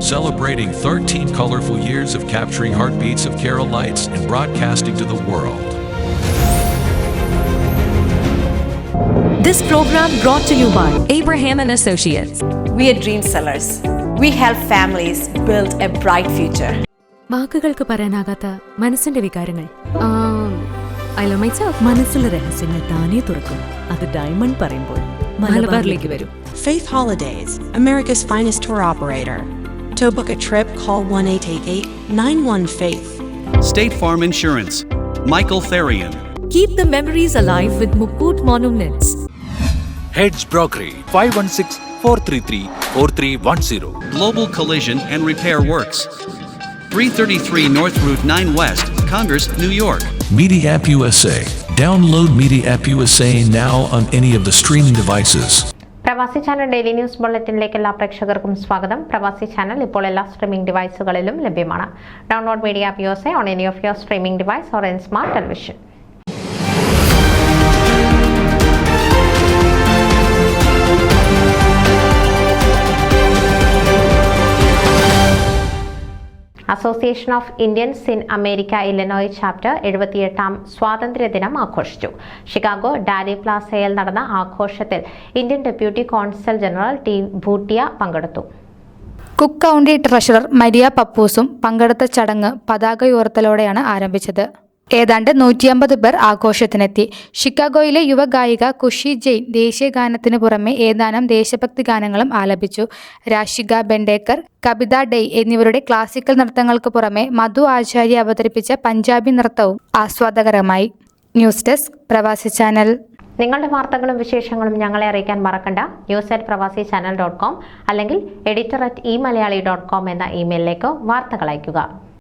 celebrating 13 colorful years of capturing heartbeats of Kerala lights and broadcasting to the world. This program brought to you by Abraham and Associates. We are dream sellers. We help families build a bright future. വാക്കുകൾക്ക് പറയാനാകാത്ത മനസ്സിന്റെ വികാരങ്ങൾ. I love myself. മനസ്സിലെ രഹസ്യങ്ങൾ താനേ തുറക്കും. അത് diamond പറയുമ്പോൾ മലബാറിലേക്ക് വരും. Faith Holidays, America's finest tour operator. To book a trip, call 1-888-91-FAITH. State Farm Insurance, Michael Therian. Keep the memories alive with Mukut Monuments. Heads Brokery 516-433-4310. Global Collision and Repair Works, 333 North Route 9 West, Congress, New York. Media App USA. Download Media App USA now on any of the streaming devices. പ്രവാസി channel daily news ബുള്ളറ്റിനിലേക്ക് എല്ലാ പ്രേക്ഷകർക്കും സ്വാഗതം. പ്രവാസി channel ഇപ്പോൾ എല്ലാ streaming ഡിവൈസുകളിലും ലഭ്യമാണ്. Download media app USA on any of your streaming device or in smart television. Association of Indians in America Illinois chapter 78ാം സ്വാതന്ത്ര്യദിനം ആഘോഷിച്ചു. ഷിക്കാഗോ ഡാലി പ്ലാസയിൽ നടന്ന ആഘോഷത്തിൽ Indian deputy consul general T Bhutia പങ്കെടുത്തു. കുക്ക് കൗണ്ടി ട്രഷറർ മരിയ പപ്പൂസും പങ്കെടുത്ത ചടങ്ങ് പതാക ഉയർത്തലോടെയാണ് ആരംഭിച്ചത്. ഏതാണ്ട് 150 പേർ ആഘോഷത്തിനെത്തി. ഷിക്കാഗോയിലെ യുവഗായിക കുഷി ജെയിൻ ദേശീയ ഗാനത്തിന് പുറമെ ഏതാനും ദേശഭക്തി ഗാനങ്ങളും ആലപിച്ചു. രാഷിക ബെൻഡേക്കർ, കബിത ഡെയ് എന്നിവരുടെ ക്ലാസിക്കൽ നൃത്തങ്ങൾക്ക് പുറമെ മധു ആചാര്യ അവതരിപ്പിച്ച പഞ്ചാബി നൃത്തവും ആസ്വാദകരമായി. ന്യൂസ് ഡെസ്ക് പ്രവാസി ചാനൽ. നിങ്ങളുടെ വാർത്തകളും വിശേഷങ്ങളും ഞങ്ങളെ അറിയിക്കാൻ മറക്കണ്ട. news@pravasichannel.com അല്ലെങ്കിൽ editor@eMalayali.com എന്ന ഇമെയിലിലേക്ക് വാർത്തകൾ അയയ്ക്കുക.